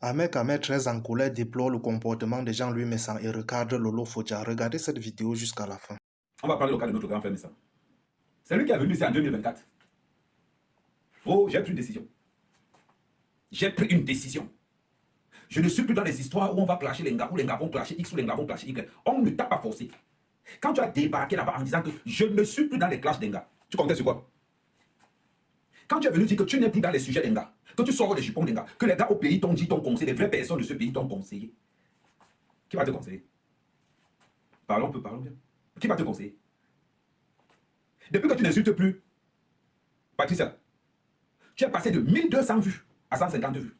Ahmed, très en colère, déplore le comportement de Jean-Louis Messan et recadre Lolo Fodja. Regardez cette vidéo jusqu'à la fin. On va parler au cas de notre grand frère Messan. C'est lui qui est venu ici en 2024. Oh, j'ai pris une décision. J'ai pris une décision. Je ne suis plus dans les histoires où on va clasher les gars, où les gars vont clasher X, ou les gars vont clasher Y. On ne t'a pas forcé. Quand tu as débarqué là-bas en disant que je ne suis plus dans les clashs des gars, tu comptais sur quoi? Quand tu es venu dire que tu n'es plus dans les sujets des gars, que tu sors des jupons des gars, que les gars au pays t'ont dit, t'ont conseillé, les vraies personnes de ce pays t'ont conseillé. Qui va te conseiller? Parlons peu, parlons bien. Qui va te conseiller? Depuis que tu n'insultes plus, Patricia, tu es passé de 1200 vues à 150 vues.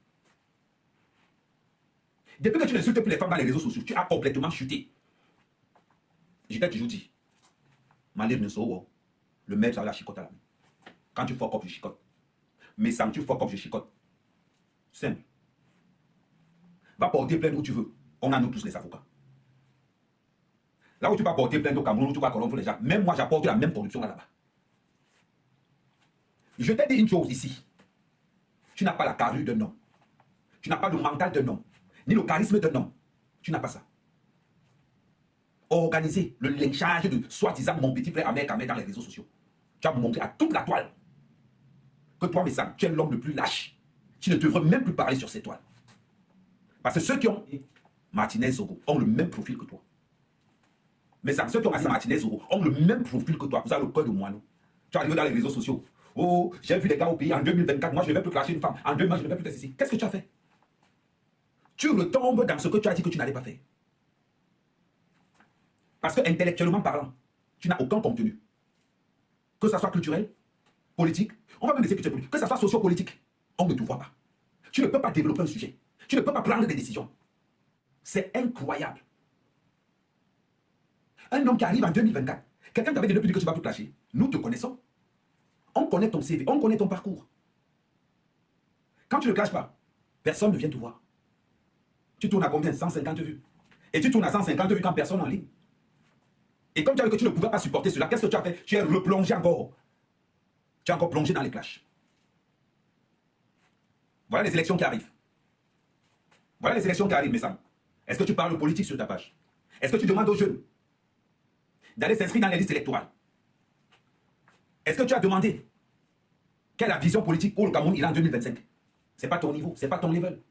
Depuis que tu n'insultes plus les femmes dans les réseaux sociaux, tu as complètement chuté. Je t'ai toujours dit, ma livre ne sort, le maître a la chicote à la main. Quand tu fuck up, je chicote. Mais sans tu fuck up, je chicote. Simple. Va porter plainte où tu veux. On a nous tous les avocats. Là où tu vas porter plainte au Cameroun, où tu vas corrompre les gens, même moi j'apporte la même corruption là-bas. Je t'ai dit une chose ici. Tu n'as pas la carrure d'un homme. Tu n'as pas le mental d'un homme. Ni le charisme d'un homme. Tu n'as pas ça. Organiser le lynchage de soi-disant mon petit frère Ahmed Ahmed dans les réseaux sociaux. Tu as montré à toute la toile que toi, Messan, tu es l'homme le plus lâche. Tu ne devrais même plus parler sur ces toiles. Parce que ceux qui ont Martinez Zogo ont le même profil que toi. Messan, ceux qui ont Martinez Zogo ont le même profil que toi. Vous avez le cœur de moineau. Tu arrives dans les réseaux sociaux. Oh, j'ai vu les gars au pays en 2024. Moi, je ne vais plus clasher une femme. En 2020, je ne vais plus faire ceci. Qu'est-ce que tu as fait? Tu retombes dans ce que tu as dit que tu n'allais pas faire. Parce que intellectuellement parlant, tu n'as aucun contenu. Que ça soit culturel, politique, on va même laisser que tu es politique, que ça soit socio-politique, on ne te voit pas. Tu ne peux pas développer un sujet. Tu ne peux pas prendre des décisions. C'est incroyable. Un homme qui arrive en 2024, quelqu'un t'avait dit depuis que tu vas tout clasher. Nous te connaissons. On connaît ton CV, on connaît ton parcours. Quand tu ne clashes pas, personne ne vient te voir. Tu tournes à combien? 150 vues. Et tu tournes à 150 vues quand personne en ligne. Et comme tu as vu que tu ne pouvais pas supporter cela, qu'est-ce que tu as fait? Tu es replongé encore. Tu es encore plongé dans les clashs. Voilà les élections qui arrivent. Voilà les élections qui arrivent, Messan. Est-ce que tu parles politique sur ta page? Est-ce que tu demandes aux jeunes d'aller s'inscrire dans les listes électorales? Est-ce que tu as demandé quelle est la vision politique pour le Cameroun il a en 2025? Ce n'est pas ton niveau, ce n'est pas ton level.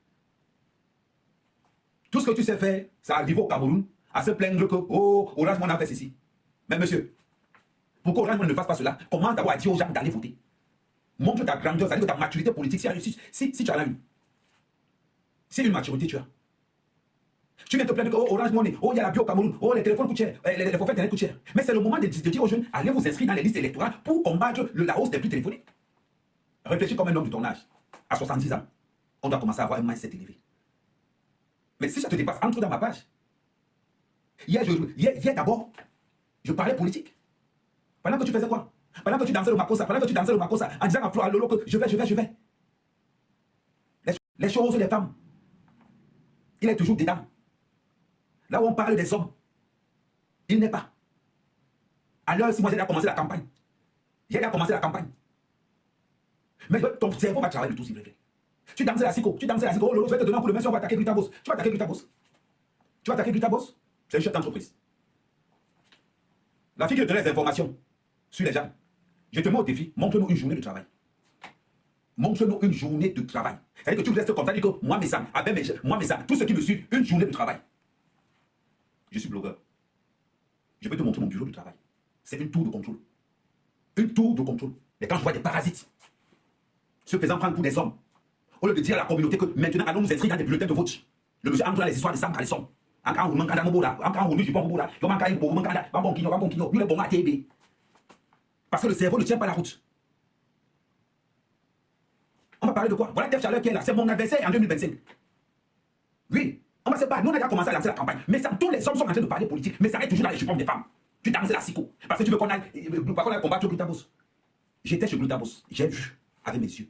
Tout ce que tu sais faire, ça arrive au Cameroun à se plaindre que, oh, Orange Money a fait ceci. Mais monsieur, pour qu'Orange Money ne fasse pas cela, comment t'avoir dit aux gens d'aller voter? Montre ta grandeur, c'est-à-dire ta maturité politique, si tu en as une. Si une maturité tu as. Tu viens te plaindre que, oh, Orange Money, oh, il y a la bio au Cameroun, oh, les téléphones coûtent cher, les forfaits internet coûtent cher. Mais c'est le moment de dire aux jeunes, allez vous inscrire dans les listes électorales pour combattre la hausse des prix téléphoniques. Réfléchis comme un homme de ton âge. À 70 ans, on doit commencer à avoir un mindset élevé. Mais si ça te dépasse, entre dans ma page. Hier d'abord, je parlais politique. Pendant que tu faisais quoi? Pendant que tu dansais le Makossa, en disant à Lolo que je vais. Les choses, les femmes, il est toujours dedans. Là où on parle des hommes, il n'est pas. Alors, si moi j'ai déjà commencé la campagne, Mais ton cerveau va travailler du tout, s'il vous plaît. Tu danses la psycho, oh Lolo, je vais te donner un coup de main si on va attaquer Glutabos. Tu vas attaquer Glutabos? C'est un chef d'entreprise. La fille qui te donne les informations sur les gens, je te mets au défi, montre-nous une journée de travail. Montre-nous une journée de travail. C'est-à-dire que tu restes comme ça, dis que moi, Messan, tous ceux qui me suivent, une journée de travail. Je suis blogueur. Je vais te montrer mon bureau de travail. C'est une tour de contrôle. Une tour de contrôle. Et quand je vois des parasites se faisant prendre pour des hommes, au lieu de dire à la communauté que maintenant allons nous inscrire dans des bulletins de vote, le monsieur entre dans les histoires de Sam Calisson. Parce que le cerveau ne tient pas la route. On va parler de quoi? Voilà Def Chaleur qui est là. C'est mon adversaire en 2025. Oui, on va se battre. Nous, on a déjà commencé à lancer la campagne. Mais ça, tous les hommes sont en train de parler politique. Mais ça reste toujours dans les jupons des femmes. Tu danses la psycho. Parce que tu veux qu'on aille combattre Glutabos. J'étais chez Glutabos. J'ai vu avec mes yeux.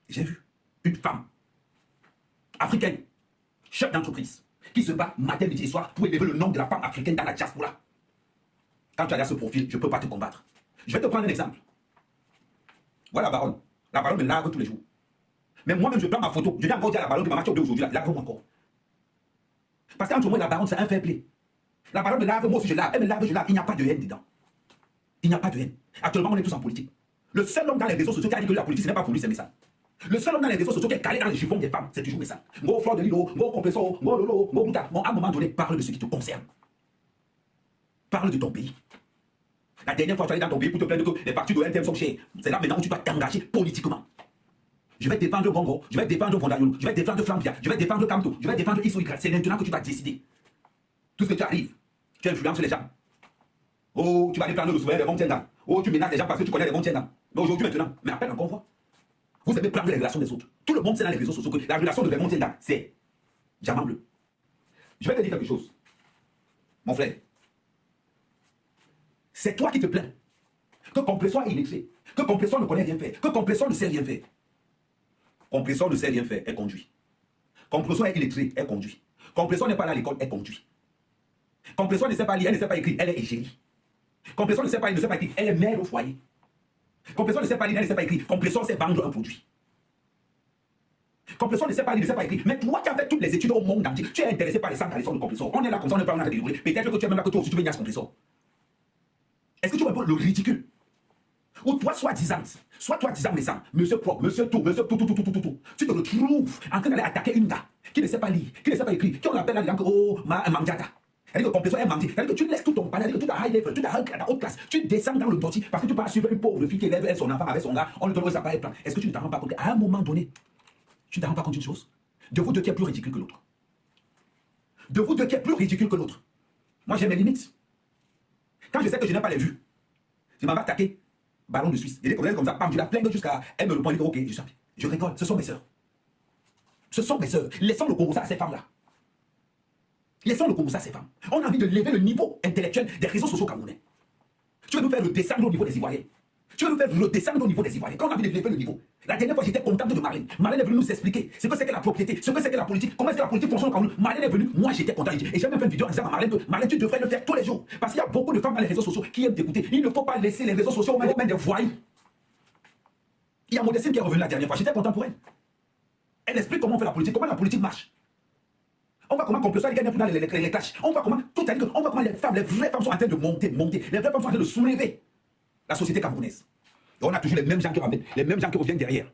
J'ai vu une femme africaine, chef d'entreprise, qui se bat matin, midi et soir pour élever le nom de la femme africaine dans la diaspora. Quand tu as ce profil, je ne peux pas te combattre. Je vais te prendre un exemple. Voilà la baronne. La baronne me lave tous les jours. Mais moi-même, je prends ma photo. Je viens encore dire à la baronne que maman, tu es aujourd'hui, là, lave-moi encore. Parce qu'entre moi et la baronne, c'est un fair play. La baronne me lave, moi aussi je lave. Elle me lave, je lave. Il n'y a pas de haine dedans. Il n'y a pas de haine. Actuellement, on est tous en politique. Le seul homme dans les réseaux sociaux qui a dit que la politique, ce n'est pas pour lui, c'est Messal. Le seul homme dans les réseaux sociaux qui est calé dans les chiffons des femmes, c'est toujours Messal. Go Fleur de Lilo, go Compressor, go Lolo, go Bouta. Bon, à un moment donné, parle de ce qui te concerne. Parle de ton pays. La dernière fois, tu es allé dans ton pays pour te plaindre que les factures de NTM sont chères. C'est là maintenant où tu dois t'engager politiquement. Je vais défendre Bongo, je vais défendre Vondayolo, je vais défendre Flambia, je vais défendre Kamto, je vais défendre X ou Y. C'est maintenant que tu vas décider. Tout ce que tu arrives, tu influences les gens. Oh, tu vas aller prendre le souverain des Montienga. Oh, tu menaces les gens parce que tu connais les Montienga. Mais aujourd'hui, maintenant, mais appelle encore fois. Vous aimez prendre les relations des autres. Tout le monde sait dans les réseaux sociaux que la relation de Montienga, c'est diamant bleu. Je vais te dire quelque chose. Mon frère. C'est toi qui te plains. Que Compressor est illettré. Que Compressor ne connaît rien faire. Que Compressor ne sait rien faire. Compressor ne sait rien faire, est conduit. Compressor est illettré, est conduit. Compressor n'est pas là à l'école, est conduit. Compressor ne sait pas lire, elle ne sait pas écrire, elle est égérie. Compressor ne sait pas lire, ne sait pas écrire, elle est mère au foyer. Compressor ne sait pas lire, elle ne sait pas écrire. Compressor sait vendre un produit. Compressor ne sait pas lire, ne sait pas écrire. Mais toi qui as fait toutes les études au monde entier, tu es intéressé par les centres de Compressor. On est là comme ça, on est pas en train de délivrer. Peut-être que tu es même là que toi aussi tu veux niaise Compressor. Est-ce que tu vois un peu le ridicule? Ou toi, soit disant, mais ça, monsieur propre, monsieur tout, tu te retrouves en train d'aller attaquer une gars qui ne sait pas lire, qui ne sait pas écrire, qui on appelle là, oh, mandiata. C'est-à-dire que Compressor est mandi. C'est-à-dire que tu laisses tout ton panel, tout à high level, tout à haute classe, tu descends dans le dossier parce que tu pars suivre une pauvre fille qui élève elle, son enfant avec son gars, on lui donne sa paille plan. Est-ce que tu ne t'en rends pas compte qu'à un moment donné, tu ne t'en rends pas compte d'une chose? De vous deux qui est plus ridicule que l'autre. De vous deux qui est plus ridicule que l'autre. Moi, j'ai mes limites. Quand je sais que je n'ai pas les vues, je m'en vais attaquer. Ballon de Suisse. Il est comme ça, pam, je la plains jusqu'à. Elle me répond, elle dit ok, je rigole, ce sont mes sœurs. Ce sont mes sœurs. Laissons le Congo à ces femmes-là. Laissons le Congo à ces femmes. On a envie de lever le niveau intellectuel des réseaux sociaux camerounais. Tu veux nous faire redescendre au niveau des Ivoiriens. Tu veux nous faire redescendre au niveau des Ivoiriens. Quand on a envie de lever le niveau. La dernière fois, j'étais contente de Marlène. Marlène est venue nous expliquer ce que c'est que la propriété, ce que c'est que la politique, comment est-ce que la politique fonctionne au Cameroun. Marlène est venue, moi j'étais content. Et j'ai même fait une vidéo en disant à Marlène que Marlène, tu devrais le faire tous les jours. Parce qu'il y a beaucoup de femmes dans les réseaux sociaux qui aiment t'écouter. Il ne faut pas laisser les réseaux sociaux aux mains des voyous. Il y a Modestine qui est revenue la dernière fois. J'étais content pour elle. Elle explique comment on fait la politique, comment la politique marche. On voit comment Compressor gagne dans les clashs. On voit comment, tout à on voit comment les femmes, les vraies femmes sont en train de monter. Les vraies femmes sont en train de soulever la société camerounaise. Et on a toujours les mêmes gens qui reviennent, les mêmes gens qui reviennent derrière.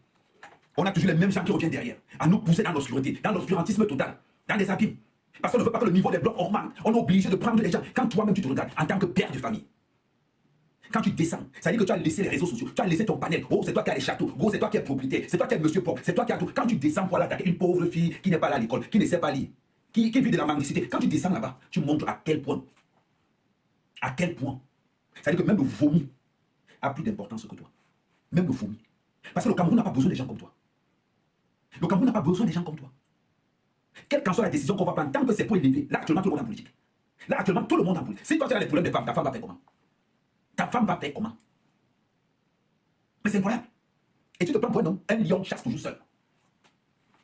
On a toujours les mêmes gens qui reviennent derrière, à nous pousser dans l'obscurité, dans l'obscurantisme total, dans les abîmes. Parce qu'on ne veut pas que le niveau des blocs augmente. On est obligé de prendre les gens. Quand toi-même tu te regardes en tant que père de famille, quand tu descends, ça veut dire que tu as laissé les réseaux sociaux, tu as laissé ton panel. Oh, c'est toi qui as les châteaux. Oh, c'est toi qui es propriétaire. C'est toi qui es monsieur propre. C'est toi qui as tout. Quand tu descends pour aller attaquer une pauvre fille qui n'est pas là à l'école, qui ne sait pas lire, qui vit de la mendicité, quand tu descends là-bas, tu montres à quel point. À quel point. Ça veut dire que même le vomi a plus d'importance que toi. Même le vomi. Parce que le Cameroun n'a pas besoin des gens comme toi. Le Cameroun n'a pas besoin des gens comme toi. Quelle qu'en soit la décision qu'on va prendre, tant que c'est pour élever, là actuellement tout le monde est en politique. Là actuellement tout le monde est en politique. Si toi tu as les problèmes des femmes, ta femme va faire comment? Ta femme va faire comment? Mais c'est incroyable. Et tu te prends pour un homme, un lion chasse toujours seul.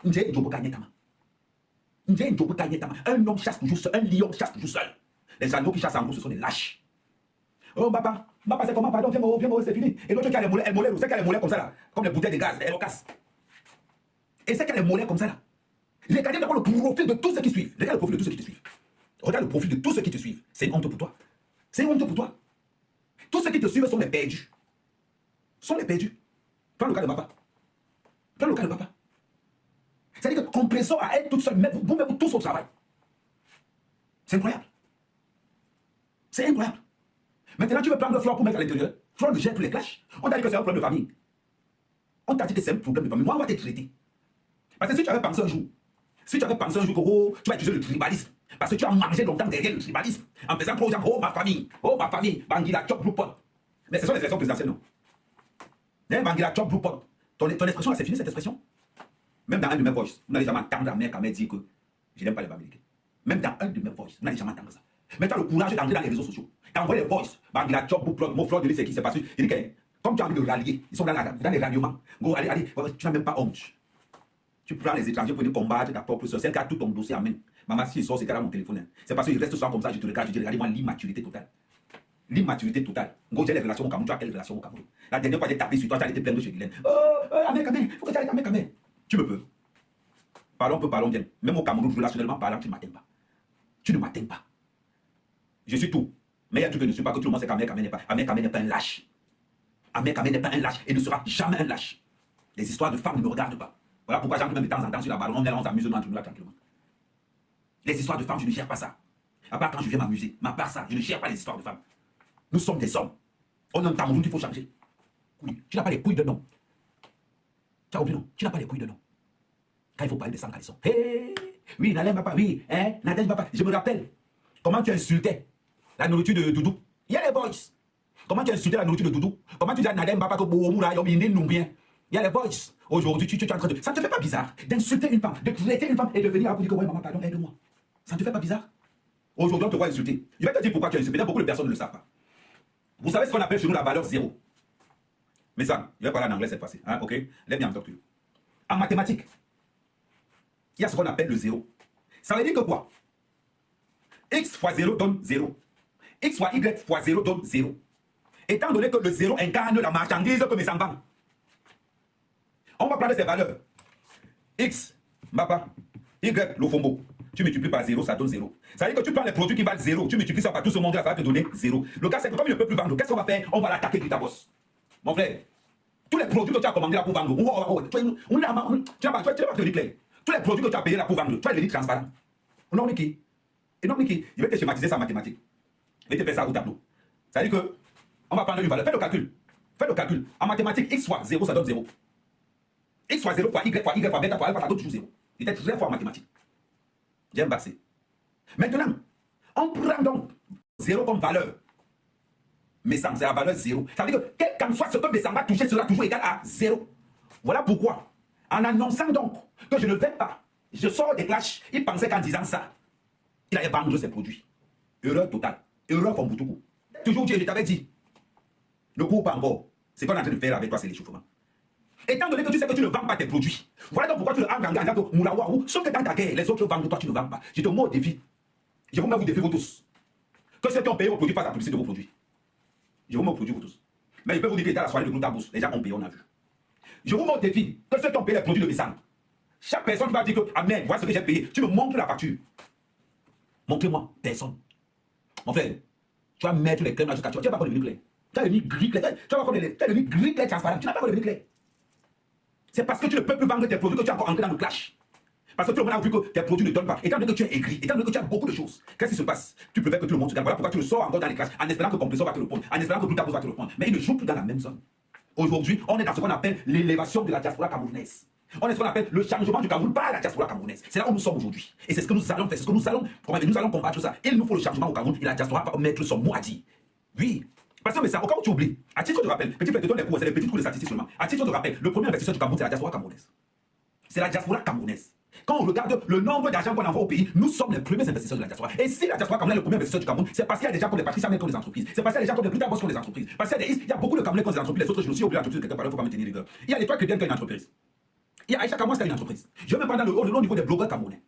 Un homme chasse toujours seul, un lion chasse toujours seul. Les animaux qui chassent en groupe, ce sont des lâches. Oh, papa, c'est comment? Pardon, viens, c'est fini. Et l'autre qui a les mollets, elle mollets, vous savez qu'elle a les mollets comme ça là, comme les bouteilles de gaz, elle casse. Et c'est qu'elle a les mollets comme ça là. Regardez d'abord le profil de tous ceux qui suivent. Regarde le profil de tous ceux qui te suivent. Regarde le profil de tous ceux qui te suivent. C'est une honte pour toi. C'est une honte pour toi. Tous ceux qui te suivent sont les perdus. Sont les perdus. Prends le cas de papa. Prends le cas de papa. C'est-à-dire que Compressor à elle toute seule, vous mettez tous au travail. C'est incroyable. C'est incroyable. Maintenant, tu veux prendre le Fleur pour mettre à l'intérieur. Fleur le gère tous les clashs. On t'a dit que c'est un problème de famille. On t'a dit que c'est un problème de famille. Moi, on va te traiter. Parce que si tu avais pensé un jour, que oh, tu vas utiliser le tribalisme, parce que tu as mangé longtemps derrière le tribalisme, en faisant trop aux gens, oh ma famille, Bangila, Chop, Blue Pot. Mais ce sont les expressions présidentielles, non? Bangila, Chop, Blue Pot. Ton expression, là, c'est fini cette expression? Même dans un de mes voices, vous n'allez jamais entendre la mère quand elle dit que je n'aime pas les Bamileke. Même dans un de mes voices, vous n'allez jamais entendre ça. Mais tu as le courage d'entrer dans les réseaux sociaux. Tu as envoyé les voices, Bangila, Chop, Blue Pot, mon frère de c'est qui s'est passé. Il dit que, comme tu as envie de rallier, ils sont dans les ralliements. Go, allez, tu n'as même pas honte. Tu prends les étrangers pour venir combattre ta propre soeur, celle qui a tout ton dossier en main. Maman, si il sort, c'est qu'elle a mon téléphone. C'est parce qu'il reste souvent comme ça, je te regarde, je dis, regardez-moi l'immaturité totale. L'immaturité totale. Go, j'ai les relations au Cameroun, tu as quelles relations au Cameroun? La dernière fois, j'ai tapé sur toi, tu as été plein de chez Guylaine. Oh, Amé, faut que tu ailles Amé. Tu me peux. Parlons peu, parlons bien. Même au Cameroun, relationnellement parlant, tu ne m'atteins pas. Tu ne m'atteins pas. Je suis tout. Mais il y a un truc que je ne suis pas, que tout le monde sait qu'Ahmed Kamé n'est pas. Ahmed Kamé n'est pas un lâche. Ahmed Kamé n'est pas un lâche et ne sera jamais un lâche. Les histoires de femmes ne me regardent pas. Voilà pourquoi j'entre même de temps en temps sur la balle. On est là, on s'amuse entre nous là tranquillement. Les histoires de femmes, je ne cherche pas ça. À part quand je viens m'amuser. Mais à part ça, je ne cherche pas les histoires de femmes. Nous sommes des hommes. On est un Cameroun qu'il faut changer. Oui, tu n'as pas les couilles de nom. Tu as oublié non? Tu n'as pas les couilles de nom. Quand il faut parler de sang caleçon. Hey, oui, Nadège Mbapa, oui, hein, Nadège Mbapa. Je me rappelle comment tu insultais la nourriture de Doudou. Il y a les boys. Comment tu insultais la nourriture de Doudou? Comment tu dis à Nadège Mbapa que Boumura, Yomine, nous bien? Il y a les boys. Aujourd'hui, tu es en train de. Ça ne te fait pas bizarre d'insulter une femme, de traiter une femme et de venir à vous dire que ouais, maman, pardon, aide-moi. Ça ne te fait pas bizarre? Aujourd'hui, on te voit insulter. Je vais te dire pourquoi tu as insulté. Beaucoup de personnes ne le savent pas. Vous savez ce qu'on appelle chez nous la valeur zéro. Mais ça, je vais parler en anglais cette fois-ci. Hein, ok? Let me talk to you. En mathématiques, il y a ce qu'on appelle le zéro. Ça veut dire que quoi? X fois 0 donne 0. X fois Y fois 0 donne 0. Étant donné que le 0 incarne la marchandise que mes enfants. On va prendre ces valeurs. X, Mbapa, Y, Lofombo. Tu multiplies par 0, ça donne 0. Ça veut dire que tu prends les produits qui valent 0, tu multiplies ça par tout ce monde-là, ça va te donner 0. Le cas, c'est que comme il ne peut plus vendre, qu'est-ce qu'on va faire? On va l'attaquer du boss. Mon frère, tous les produits que tu as commandés là pour vendre, tu n'as pas te dire clair. Tous les produits que tu as payés là pour vendre, tu as les lits transparents. Non, Niki. Et non, Niki, je vais te schématiser ça en mathématiques. Je vais te faire ça au tableau. Ça veut dire que, on va prendre une valeur. Fais le calcul. Fais le calcul. En mathématiques, x fois 0, ça donne 0. X fois 0 fois y fois bêta fois alpha, ça donne toujours 0. Il était très fort en mathématiques. J'aime passer. Maintenant, on prend donc 0 comme valeur. Mais ça, c'est la valeur 0. Ça veut dire que quel qu'en soit ce que mes va toucher sera toujours égal à 0. Voilà pourquoi, en annonçant donc que je ne vais pas, je sors des clashs, il pensait qu'en disant ça, il allait vendre ses produits. Erreur totale. Erreur comme Boutoukou. Toujours, je t'avais dit, ne cours pas encore. Ce qu'on est en train de faire avec toi, c'est l'échauffement. Étant donné que tu sais que tu ne vends pas tes produits, voilà donc pourquoi tu le engages dans Moulawaou, sauf que dans ta guerre, les autres vendent, toi tu ne vends pas. Je te mets au défi. Je vous mets au défi vous tous. Que ceux qui ont payé vos produits fassent la publicité de vos produits. Je vous mets au produit vous tous. Mais je peux vous dire qu'il était à la soirée de Gloutabous. Les gens ont payé, on a vu. Je vous mets au défi que ceux qui ont payé les produits de Messang, chaque personne qui va dire que Amen, voilà ce que j'ai payé, tu me montres la facture. Montrez-moi, personne. Mon frère, tu vas mettre les crèmes là jusqu'à tu vas pas devenir clair. Tu vas devenir gris clair. Tu vas devenir gris clair transparent. Tu n'as pas devenir clair. C'est parce que tu ne peux plus vendre tes produits que tu es encore entré dans le clash. Parce que tout le monde a vu que tes produits ne donnent pas. Étant donné que tu es aigri, étant donné que tu as beaucoup de choses, qu'est-ce qui se passe? Tu préfères que tout le monde se gagne. Voilà pourquoi tu le sors encore dans les classes en espérant que Compressor va te le prendre, en espérant que Gloutabous va te le prendre. Mais il ne joue plus dans la même zone. Aujourd'hui, on est dans ce qu'on appelle l'élévation de la diaspora camerounaise. On est ce qu'on appelle le changement du Cameroun par la diaspora camerounaise. C'est là où nous sommes aujourd'hui. Et c'est ce que nous allons faire, c'est ce que nous allons combattre ça. Il nous faut le changement au Cameroun et la diaspora va mettre son mot à dire. Oui. Parce que mais ça, au cas où tu oublies, à titre de rappel, petit frère te donne les cours, c'est les petits cours de statistiques seulement. À titre de rappel, le premier investisseur du Cameroun, c'est la diaspora camerounaise. C'est la diaspora camerounaise. Quand on regarde le nombre d'argent qu'on envoie au pays, nous sommes les premiers investisseurs de la diaspora. Et si la diaspora camerounaise est le premier investisseur du Cameroun, c'est parce qu'il y a des gens comme les Patricia Mel comme les entreprises. C'est parce qu'il y a des gens comme les Gloutabous comme les entreprises. Parce qu'il y a beaucoup de Camerounais comme les entreprises. Les autres, je me suis oublié l'entreprise de quelqu'un, il ne faut pas me tenir rigueur. Il y a l'Étoile chrétienne qui a une entreprise. Il y a Aïcha Kamwas qui a une entreprise. Je vais même prendre le niveau des blogueurs camerounais.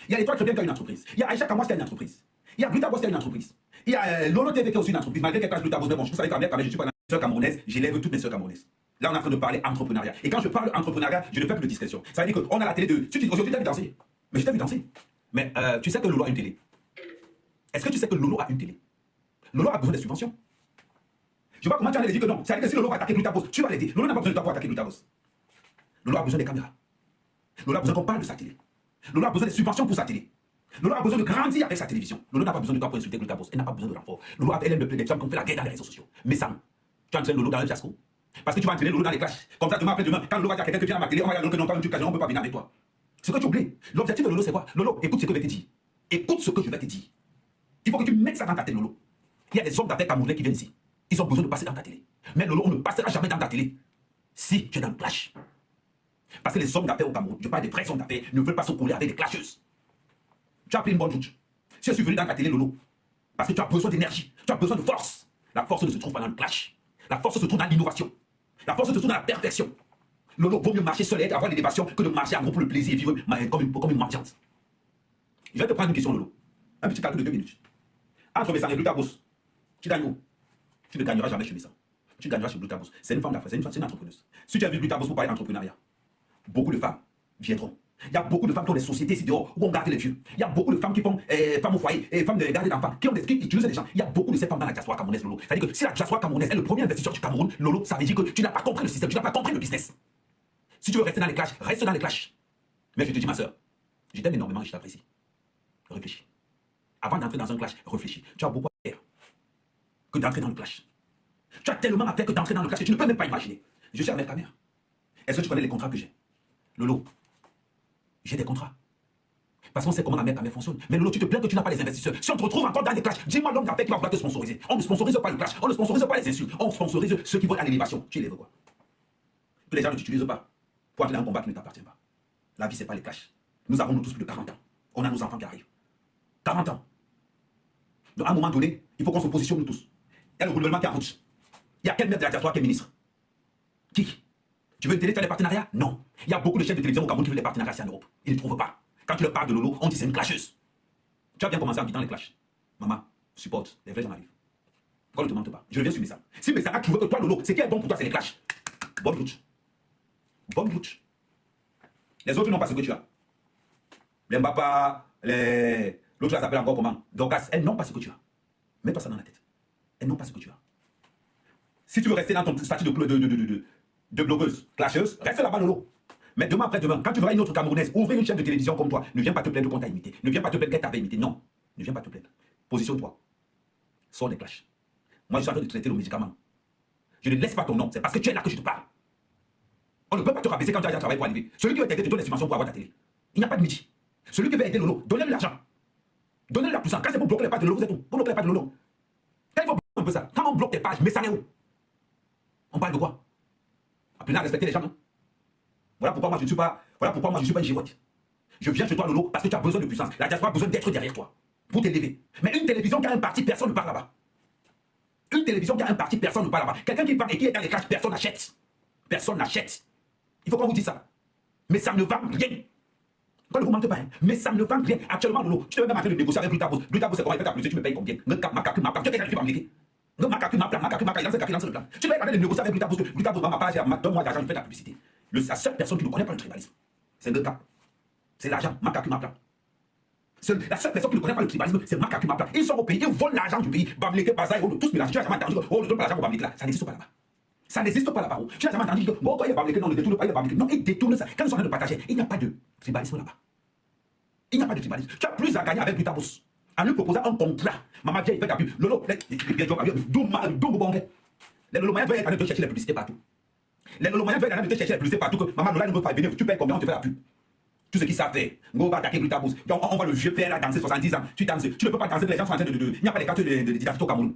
Il y a l'Étoile chrétienne qui a une entreprise. Il y a Aïcha Kamwas qui a une entreprise. Il y a Gloutabous qui a une entreprise. Il y a Lolo TV qui a aussi une entreprise. Malgré quelques Gloutabous, mais bon, je savais quand même, je suis pas une sœur camerounaise, j'élève toutes mes sœurs camerounaises. Là, on est en train de parler entrepreneuriat. Et quand je parle entrepreneuriat, je ne fais plus de discrétion. Ça veut dire qu'on a la télé de. Aujourd'hui, tu as vu danser. Mais je t'ai vu danser. Mais tu sais que Lolo a une télé. Est-ce que tu sais que Lolo a une télé? Lolo a besoin de subventions. Je vois comment tu allais dire que non. Ça veut dire que si Lolo va attaquer Gloutabous, tu vas l'aider. Lolo n'a pas besoin de toi pour attaquer Gloutabous. Lolo a besoin des caméras. Lolo a besoin qu'on parle de sa télé. Lolo a besoin de subventions pour sa télé. Lolo a besoin de grandir avec sa télévision. Lolo n'a pas besoin de toi pour insulter Gloutabous. Elle n'a pas besoin de renfort. Lolo elle aime le plus des femmes qui ont fait la guerre dans les réseaux sociaux. Mais ça, tu entraînes Lolo dans le fiasco. Parce que tu vas entraîner Lolo dans les clashs. Comme ça, demain après demain, quand Lolo va dire à quelqu'un que vient à ma télé, on va dire que non, pas une occasion, on ne peut pas venir avec toi. Ce que tu oublies, l'objectif de Lolo, c'est quoi? Lolo, écoute ce que je vais te dire. Écoute ce que je vais te dire. Il faut que tu mettes ça dans ta télé, Lolo. Il y a des hommes d'affaires camerounais qui viennent ici. Ils ont besoin de passer dans ta télé. Mais Lolo, on ne passera jamais dans ta télé si tu es dans le clash. Parce que les hommes d'affaires au Cameroun, je parle des vrais hommes d'affaires, ne veulent pas se coller avec des clasheuses. Tu as pris une bonne route. Si je suis venu dans ta télé, Lolo, parce que tu as besoin d'énergie, tu as besoin de force. La force ne se trouve pas dans le clash. La force se trouve dans l'innovation. La force se trouve dans la perfection. Lolo, vaut mieux marcher seul et avoir l'élévation que de marcher en groupe pour le plaisir et vivre comme une mendiante. Je vais te prendre une question, Lolo. Un petit calcul de 2 minutes. Entre Messang et Gloutabous, tu gagnes où? Tu ne gagneras jamais chez Messang. Tu gagneras chez Gloutabous. C'est une femme d'affaires, c'est une entrepreneuse. Si tu as vu Gloutabous pour parler d'entrepreneuriat, beaucoup de femmes viendront. Il y a beaucoup de femmes qui ont des sociétés ici dehors où on garde les vieux. Il y a beaucoup de femmes qui font femmes au foyer et femmes de garde d'enfants qui utilisent des gens. Il y a beaucoup de ces femmes dans la diaspora camerounaise, Lolo. C'est-à-dire que si la diaspora camerounaise est le premier investisseur du Cameroun, Lolo, ça veut dire que tu n'as pas compris le système, tu n'as pas compris le business. Si tu veux rester dans les clashs, reste dans les clashs. Mais je te dis, ma soeur, je t'aime énormément et je t'apprécie. Réfléchis. Avant d'entrer dans un clash, réfléchis. Tu as beaucoup à faire que d'entrer dans le clash. Tu as tellement à faire que d'entrer dans le clash que tu ne peux même pas imaginer. Je suis avec ta mère. Est-ce que tu connais les contrats que j'ai? Lolo, j'ai des contrats. Parce qu'on sait comment la mère fonctionne. Mais Lolo, tu te plains que tu n'as pas les investisseurs. Si on te retrouve encore dans des clashs, dis-moi l'homme d'affaires qui va vouloir te sponsoriser. On ne sponsorise pas le clash. On ne sponsorise pas les insultes. On sponsorise ceux qui vont à l'élévation. Tu élèves quoi? Que les gens ne t'utilisent pas pour entrer dans un combat qui ne t'appartient pas. La vie, ce n'est pas les clashs. Nous avons nous tous plus de 40 ans. On a nos enfants qui arrivent. 40 ans. Donc, à un moment donné, il faut qu'on se positionne nous tous. Il y a le gouvernement qui est en route. Il y a quel maire de la diaspora qui est ministre? Qui? Tu veux une télé, tu as des partenariats? Non. Il y a beaucoup de chaînes de télévision au Cameroun qui veulent des partenariats ici en Europe. Ils ne trouvent pas. Quand tu leur parles de Lolo, on dit c'est une clasheuse. Tu as bien commencé en quittant les clashs. Maman, supporte, les vrais gens arrivent. Qu'on ne te mente pas. Je reviens sur Messa. Si Messa a trouvé que toi, Lolo, ce qui est bon pour toi, c'est les clashs. Bonne route. Bonne route. Les autres n'ont pas ce que tu as. Les Mbappa, l'autre là s'appelle encore comment? Dorcas, elles n'ont pas ce que tu as. Mets-toi ça dans la tête. Elles n'ont pas ce que tu as. Si tu veux rester dans ton statut de blogueuse, clasheuse, reste là-bas, Lolo. Mais demain après demain, quand tu verras une autre Camerounaise ouvrir une chaîne de télévision comme toi, ne viens pas te plaindre qu'on t'a imité. Ne viens pas te plaindre qu'elle t'avait imité. Non. Ne viens pas te plaindre. Positionne-toi. Sors des clashs. Moi, je suis en train de traiter le médicament. Je ne laisse pas ton nom. C'est parce que tu es là que je te parle. On ne peut pas te rabaisser quand tu as déjà travaillé pour arriver. Celui qui veut t'aider te donne des subventions pour avoir ta télé. Il n'y a pas de midi. Celui qui veut aider Lolo, donnez-lui l'argent. Donnez-lui la puissance. Quand c'est pour bloquer les pages de Lolo, vous êtes où? Pour bloquer les pages de Lolo. Quand il faut bloquer un peu ça, quand on bloque tes pages, mais ça n'est où? On parle de quoi? Apprenez à respecter les gens. Hein? Voilà pourquoi moi je ne suis pas, une girotte. Je viens chez toi, Lolo, parce que tu as besoin de puissance. La diaspora a besoin d'être derrière toi pour t'élever. Mais une télévision qui a un parti, personne ne parle là-bas. Une télévision qui a un parti, personne ne parle là-bas. Quelqu'un qui parle et qui est dans les clashs, personne n'achète. Personne n'achète. Il faut qu'on vous dise ça. Mais ça ne vend rien. Quand ne vous mentez pas, hein? Mais ça ne vend rien. Actuellement, Lolo, tu devais même en train de négocier avec Glutabos. Glutabos, c'est comment il fait ta publicité, tu me payes combien? Tu es déjà arrivé il lance le plan. Tu devais aller négocier avec Glutabos. Glutabos, ma page, donne-moi l'argent, je fais ta publicité. La seule personne qui ne connaît pas le tribalisme, c'est le cap. C'est l'argent, Makaku Maplan. La seule personne qui ne connaît pas le tribalisme, c'est Makaku Maplan. Ils sont au pays, ils volent l'argent du pays. Bamleke, Bazaï, tous mélangés. Tu n'as jamais entendu que, oh, je donne pas l'argent pour Bamleke là. Ça n'existe pas là-bas. Ça n'existe pas là-bas. Tu n'as jamais entendu que, bon, quand il y a Bamleke, non, ne détourne pas, il y a Bamleke. Non, ils détournent ça. Quand ils sont en train de partager, il n'y a pas de tribalisme là-bas. Il n'y a pas de tribalisme. Tu as plus à gagner avec Glutabos. En lui proposant un contrat. Maman vient, il fait ta pub. Lolo, les Lolo Maya doivent être en train de chercher les publicités partout. Les Lolo Maya doivent être en train de chercher les publicités partout. Que maman Lola ne veut pas venir. Tu payes combien, on te fait la pub. Tout ce qui savent faire. On va attaquer Glutabos. On voit le vieux père là danser 70 ans. Tu danses. Tu ne peux pas danser, les gens sont en train de. Il n'y a pas les cartes d'identité au Cameroun.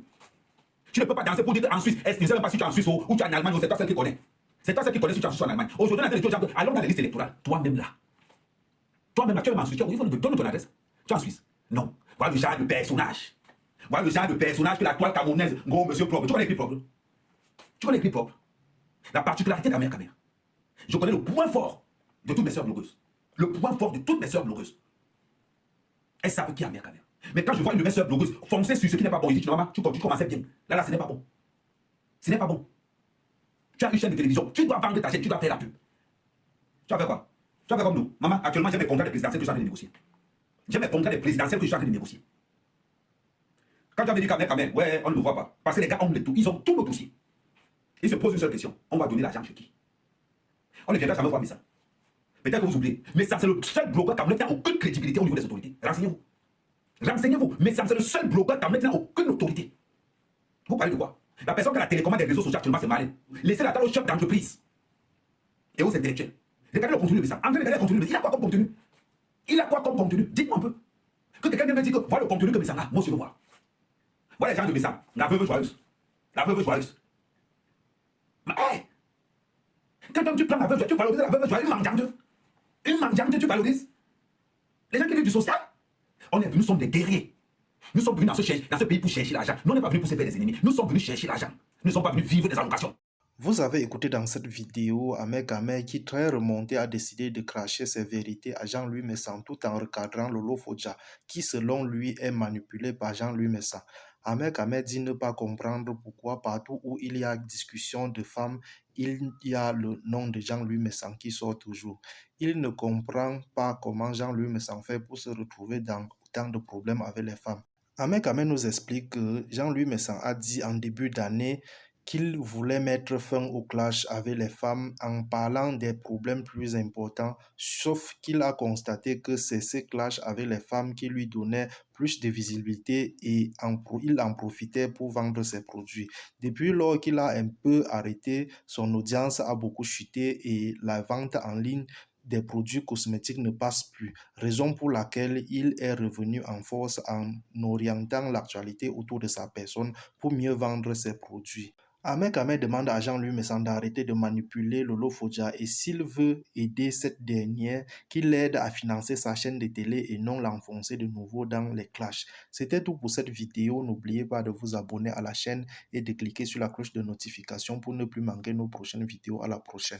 Tu ne peux pas danser pour dire en Suisse. Est-ce que je ne sais même pas si tu es en Suisse ou tu es en Allemagne, c'est toi celle qui connaît. C'est toi celle qui connaît si tu es en Suisse ou en Allemagne. Aujourd'hui, on a des gens allons dans les listes électorales. Toi-même là. Toi-même là, tu es en Suisse. Il faut donner ton adresse. Tu es en Suisse. Non. Voilà le genre de personnage. Voilà le genre de personnage que la toile camerounaise, gros monsieur propre. Tu connais l'écrit propre. Tu connais l'écrit propre. La particularité de la mère Camer. Je connais le point fort de toutes mes sœurs blogueuses. Le point fort de toutes mes sœurs blogueuses. Elles savent qui est la mère Camer. Mais quand je vois une de mes sœurs blogueuses foncer sur ce qui n'est pas bon, il dit, tu commençais bien. Là, ce n'est pas bon. Ce n'est pas bon. Tu as une chaîne de télévision. Tu dois vendre ta chaîne, tu dois faire la pub. Tu vas faire quoi? Tu vas faire comme nous. Maman, actuellement, j'ai mes contrats de présidentielles que je suis en train de négocier. J'ai mes contrats de présidentielles que je suis en train de négocier. Quand tu avais dit Camer, ouais, on ne le voit pas. Parce que les gars ont tout. Ils ont tous nos dossiers. Ils se posent une seule question. On va donner l'argent chez qui? On ne viendra jamais voir Messa. Peut-être que vous oubliez. Mais ça, c'est le seul blogueur camerounais qui n'a aucune crédibilité au niveau des autorités. Renseignez-vous. Renseignez-vous. Mais ça, c'est le seul blogueur camerounais qui n'a aucune autorité. Vous parlez de quoi? La personne qui a la télécommande des réseaux sociaux actuellement, c'est malin. Laissez la table au chef d'entreprise et aux intellectuels. Regardez le contenu de ça. En train de regarder le contenu. Il a quoi comme contenu? Il a quoi comme contenu? Dites-moi un peu. Que quelqu'un me dit que voilà le contenu que Messa a. Moi, je veux voir. Voilà les gens de Messa. La veuve joyeuse. La veuve joyeuse. Mais hey! Quand tu prends la veuve joyeuse, tu valorises la veuve joyeuse, une mendiante, tu valorises. Les gens qui vivent du social. Nous sommes des guerriers. Nous sommes venus dans ce pays pour chercher l'argent. Nous, on n'est pas venus pour se faire des ennemis. Nous sommes venus chercher l'argent. Nous ne sommes pas venus vivre des allocations. Vous avez écouté dans cette vidéo Ahmed Gamer qui, très remonté, a décidé de cracher ses vérités à Jean-Louis Messa tout en recadrant Lolo Fodja, qui selon lui est manipulé par Jean-Louis Messa. Ahmed Gamer dit ne pas comprendre pourquoi partout où il y a discussion de femmes il y a le nom de Jean-Louis Messan qui sort toujours. Il ne comprend pas comment Jean-Louis Messan fait pour se retrouver dans autant de problèmes avec les femmes. Ahmed Kamel nous explique que Jean-Louis Messan a dit en début d'année qu'il voulait mettre fin au clash avec les femmes en parlant des problèmes plus importants, sauf qu'il a constaté que c'est ces clashs avec les femmes qui lui donnaient plus de visibilité et il en profitait pour vendre ses produits. Depuis lors qu'il a un peu arrêté, son audience a beaucoup chuté et la vente en ligne des produits cosmétiques ne passe plus, raison pour laquelle il est revenu en force en orientant l'actualité autour de sa personne pour mieux vendre ses produits. Ahmed Kamel demande à Jean-Louis Messan d'arrêter de manipuler Lolo Fodja et s'il veut aider cette dernière, qu'il l'aide à financer sa chaîne de télé et non l'enfoncer de nouveau dans les clashs. C'était tout pour cette vidéo. N'oubliez pas de vous abonner à la chaîne et de cliquer sur la cloche de notification pour ne plus manquer nos prochaines vidéos. À la prochaine.